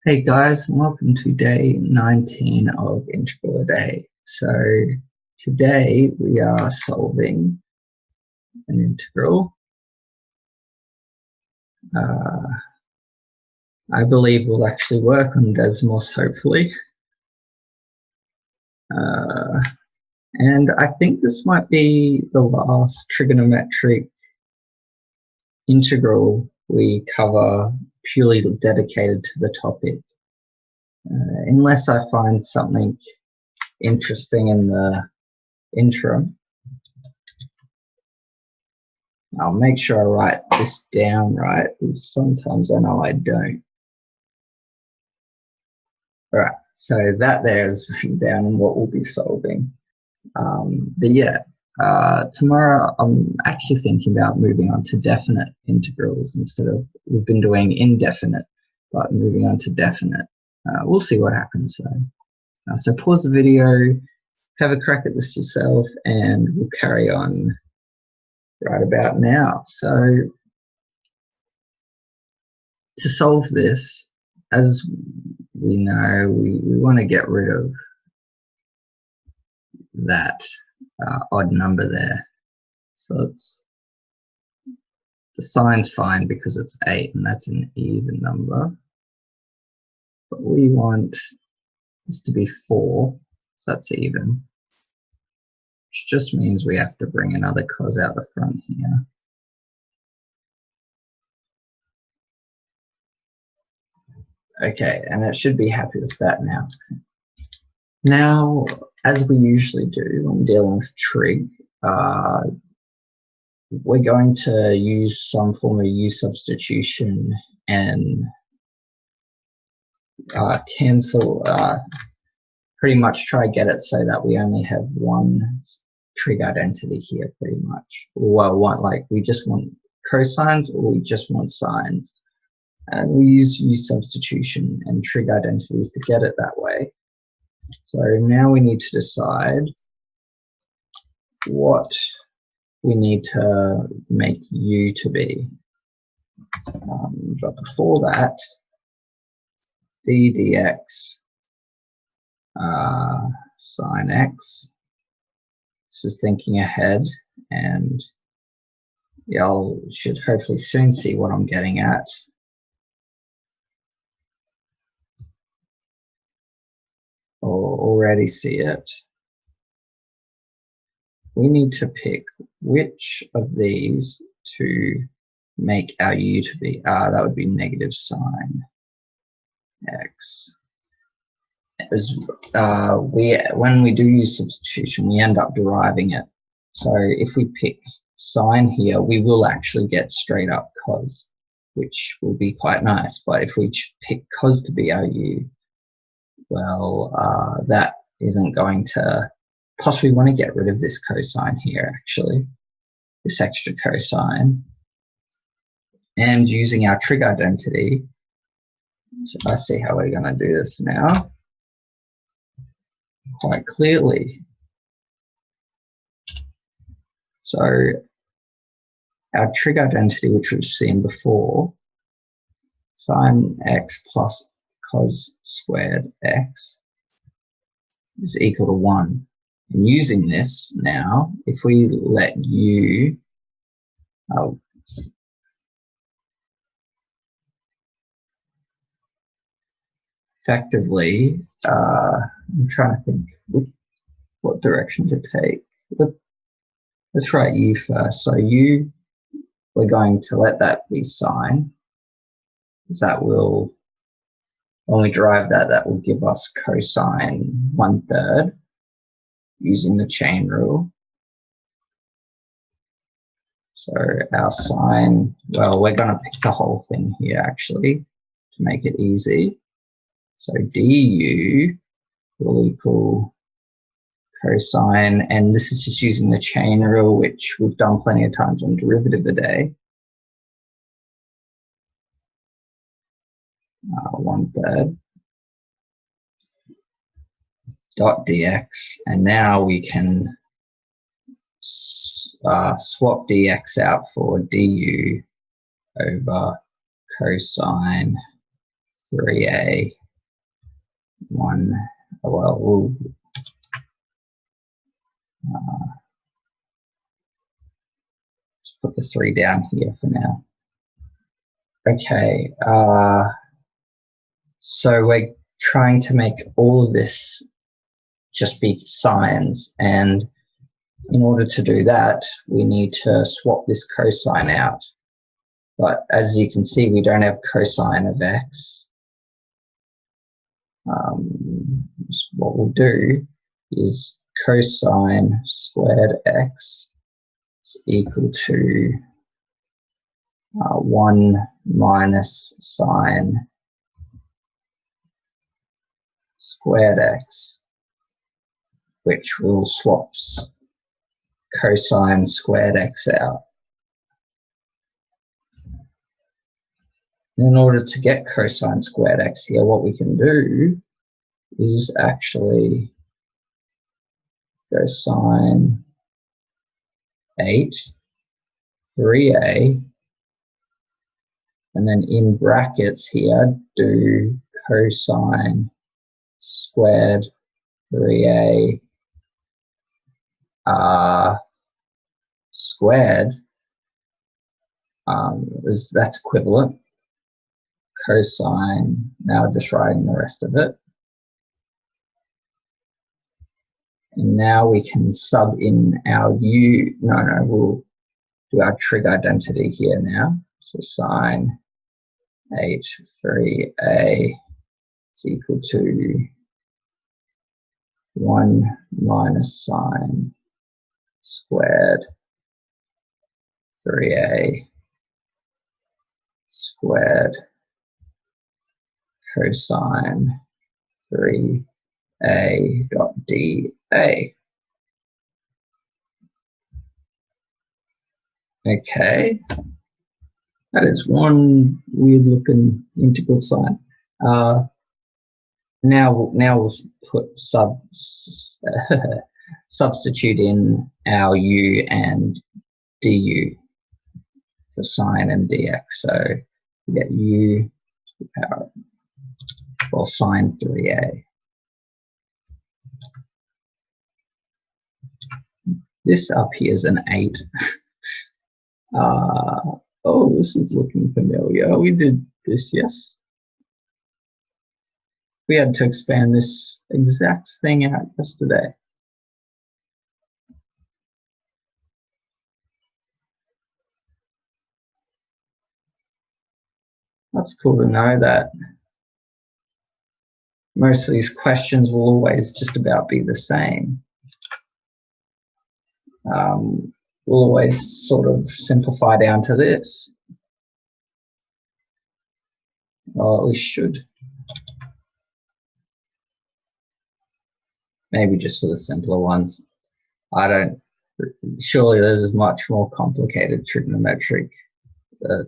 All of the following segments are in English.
Hey guys, welcome to day 19 of Integral a Day. So today we are solving an integral. I believe we'll actually work on Desmos hopefully. And I think this might be the last trigonometric integral we cover purely dedicated to the topic. Unless I find something interesting in the interim. I'll make sure I write this down right, because sometimes I know I don't. All right, so that there is written down and what we'll be solving. But yeah, tomorrow I'm actually thinking about moving on to definite integrals instead of, we've been doing indefinite, but moving on to definite. We'll see what happens though. So pause the video, have a crack at this yourself, and we'll carry on right about now. So to solve this, as we know, we want to get rid of that odd number there. So it's, the sign's fine because it's 8 and that's an even number. But we want this to be 4, so that's even. Which just means we have to bring another cos out the front here. Okay, and it should be happy with that now. Now, as we usually do when dealing with trig, we're going to use some form of u substitution and cancel, pretty much try get it so that we only have one trig identity here pretty much. Well, we just want cosines or we just want sines. And we use u substitution and trig identities to get it that way. So now we need to decide what we need to make u to be. But before that, d dx sine x. This is thinking ahead, and y'all should hopefully soon see what I'm getting at. Or already see it. We need to pick which of these to make our u to be. That would be negative sine x. As when we do use substitution, we end up deriving it. So if we pick sine here, we will actually get straight up cos, which will be quite nice. But if we pick cos to be our u, well, that isn't going to. Possibly want to get rid of this cosine here, actually, this extra cosine. And using our trig identity, so I see how we're going to do this now quite clearly. So our trig identity, which we've seen before, sine x plus cos squared x is equal to 1. And using this now, if we let u effectively, I'm trying to think what direction to take. Let's write u first. So u, we're going to let that be sine, because that will, when we derive that, that will give us cosine 1/3 using the chain rule. So our sine, well, we're going to pick the whole thing here actually to make it easy. So du will equal cosine, and this is just using the chain rule, which we've done plenty of times on derivative a day. 1/3 dot dx, and now we can swap dx out for du over cosine 3a 1. Well, we'll just put the 3 down here for now. Okay, so we're trying to make all of this just be sines, and in order to do that, we need to swap this cosine out. But as you can see, we don't have cosine of x. What we'll do is cosine squared x is equal to 1 minus sine squared x, which will swap cosine squared x out. In order to get cosine squared x here, what we can do is actually go sine 8, 3a, and then in brackets here, do cosine squared 3a squared, that's equivalent. Cosine, now just writing the rest of it. And now we can sub in our we'll do our trig identity here now. So sine 8, 3a is equal to 1 minus sine squared 3a squared cosine 3a dot dA. Okay, that is one weird looking integral sign. Now we'll put substitute in our u and du for sine and dx. So we get u to the power of sine 3a. This up here is an 8. Oh, this is looking familiar. We did this, yes. We had to expand this exact thing out yesterday. That's cool to know that most of these questions will always just about be the same. We'll always sort of simplify down to this. Or at least should. Maybe just for the simpler ones. Surely there's much more complicated trigonometric.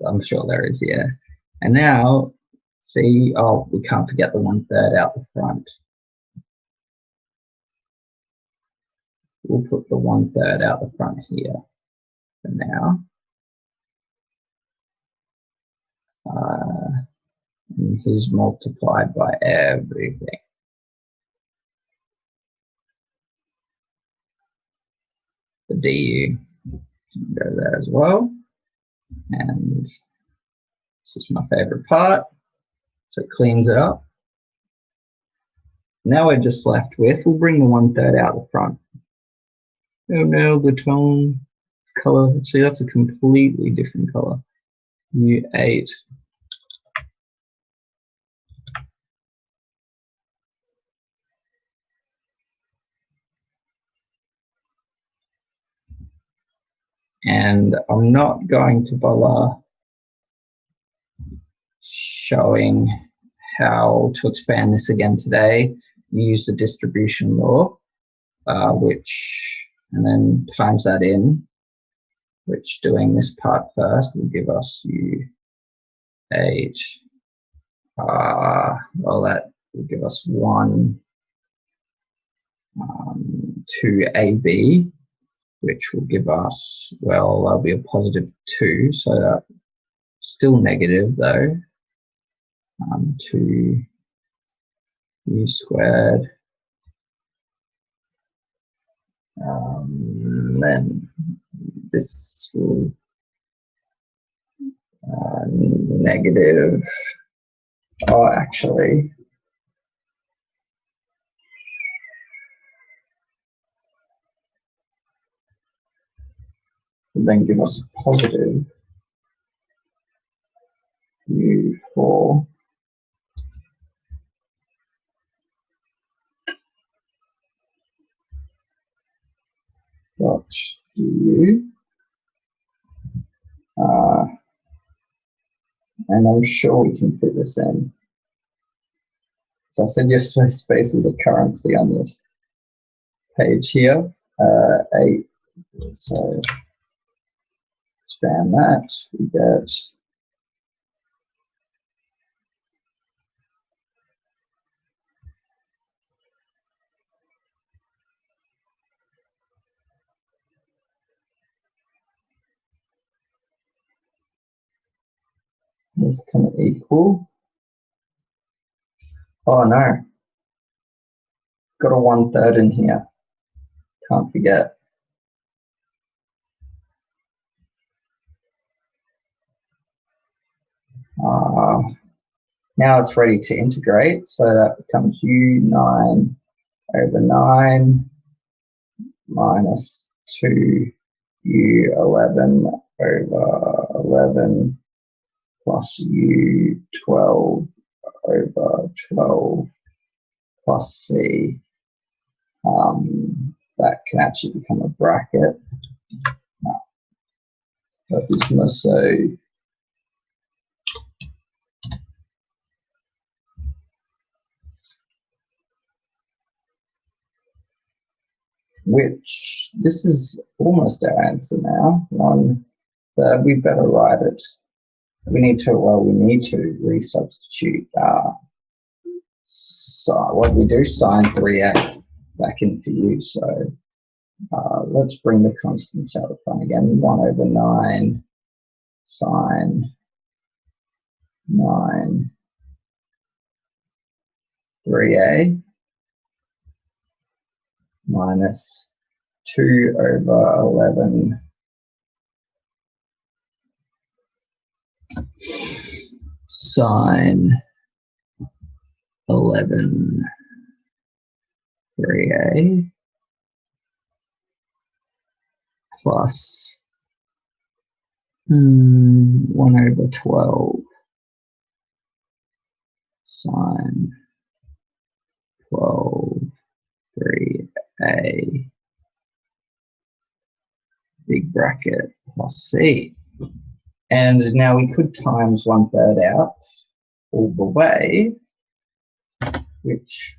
I'm sure there is, yeah. And now, see, oh, we can't forget the 1/3 out the front. We'll put the 1/3 out the front here for now. And here's multiplied by everything. The du can go there as well. And this is my favorite part. So it cleans it up. Now we're just left with, we'll bring the 1/3 out the front. Oh no, the tone color. See, that's a completely different color. U8. And I'm not going to bother showing how to expand this again today. Use the distribution law, and then times that in, which doing this part first will give us U8. Well, that will give us 1, 2AB, which will give us, well, that'll be a +2, so that's still negative though. 2 u squared. Then this will negative. Oh, actually, then give us a positive u4 dot du. And I'm sure we can fit this in. So I said yesterday, spaces are currency on this page here. 8. So expand that. We get this can equal. Oh no, got a 1/3 in here. Can't forget. Now it's ready to integrate, so that becomes u9 over 9 minus 2 u11 over 11 plus u12 over 12 plus c. That can actually become a bracket. So which this is almost our answer now. 1/3. We better write it. We need to resubstitute. So what we do, sine 3a back in for u. So let's bring the constants out of front again. 1 over 9 sine 9 3a minus 2 over 11 sine 11 3a plus 1 over 12 sine 12 3a big bracket plus c. And now we could times 1/3 out all the way, which,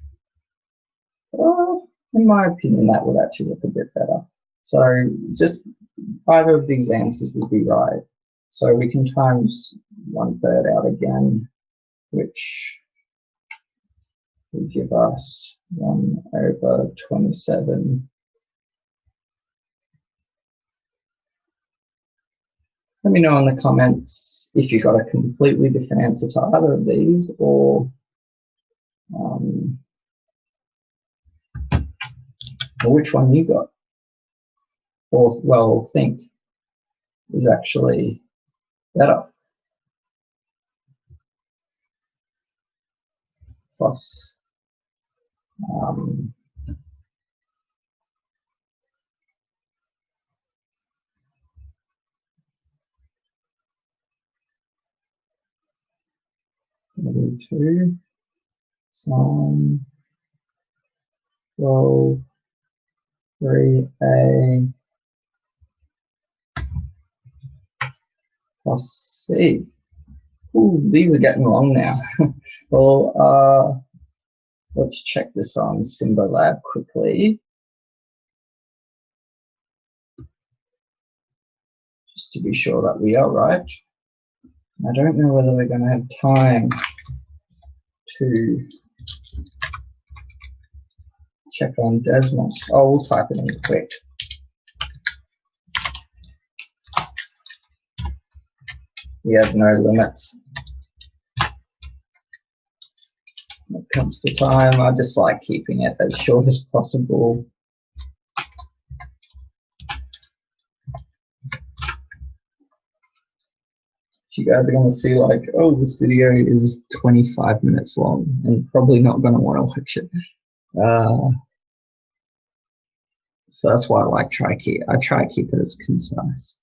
in my opinion, that would actually look a bit better. So just either of these answers would be right. So we can times 1/3 out again, which will give us 1 over 27. Let me know in the comments if you got a completely different answer to either of these, or which one you got, or well, think is actually better. Plus two sine 12 3a plus c. Ooh, these are getting long now. Well, let's check this on Symbolab quickly, just to be sure that we are right. I don't know whether we're going to have time to check on Desmos. Oh, we'll type it in quick. We have no limits. When it comes to time, I just like keeping it as short as possible. You guys are going to see like, oh, this video is 25 minutes long and probably not going to want to watch it. So that's why I try to keep it as concise.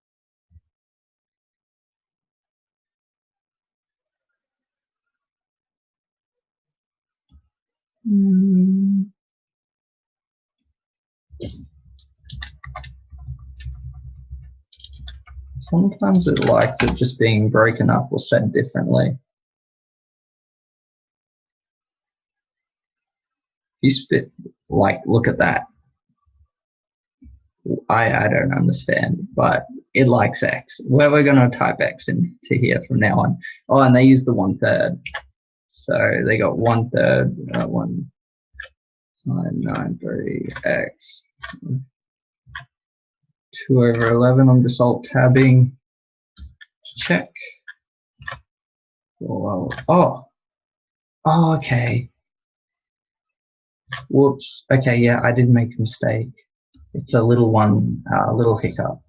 Sometimes it likes it just being broken up or said differently. You spit, like, look at that. I don't understand, but it likes X. Well, we're going to type X into here from now on. Oh, and they use the 1/3. So they got 1/3, 1 sine 93 X. 2/11. I'm just alt tabbing. Check. Oh, okay. Whoops. Okay, yeah, I did make a mistake. It's a little one, little hiccup.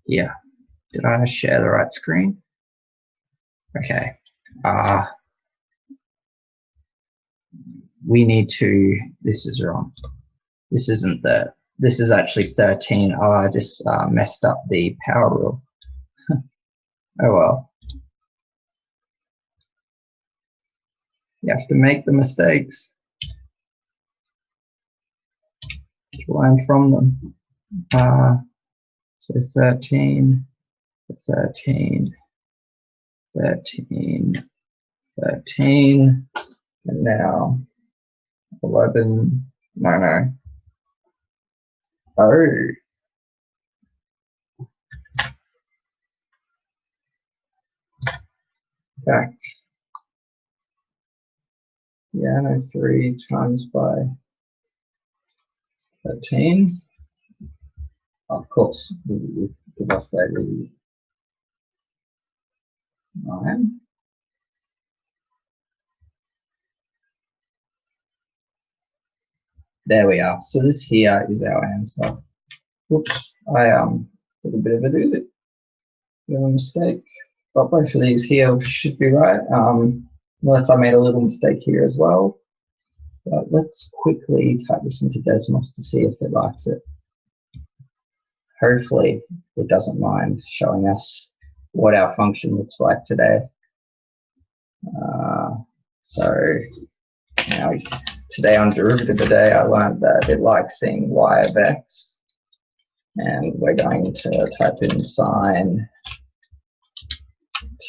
Yeah. Did I share the right screen? Okay. We need to. This is wrong. This isn't the. This is actually 13. Oh, I just messed up the power rule. Oh well. You have to make the mistakes. Learn from them. So 13, 13, 13, 13, and now 11. No. Oh. Fact. Yeah, no, 3 times by 13. Of course, we give us that 9. There we are. So this here is our answer. Whoops, I did a bit of a doozy. Bit of a mistake. But both of these here should be right. Unless I made a little mistake here as well. But let's quickly type this into Desmos to see if it likes it. Hopefully it doesn't mind showing us what our function looks like today. So now today on derivative of the day, I learned that it likes seeing y of x. And we're going to type in sine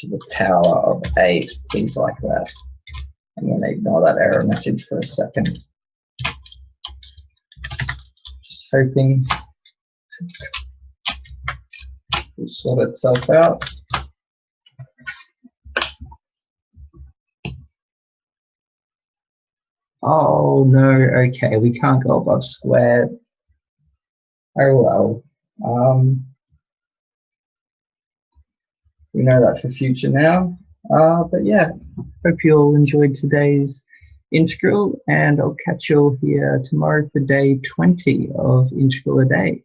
to the power of 8, things like that. I'm going to ignore that error message for a second. Just hoping it will sort itself out. Oh no, okay, we can't go above squared. Oh well. We know that for future now. But yeah, hope you all enjoyed today's integral, and I'll catch you all here tomorrow for day 20 of Integral a Day.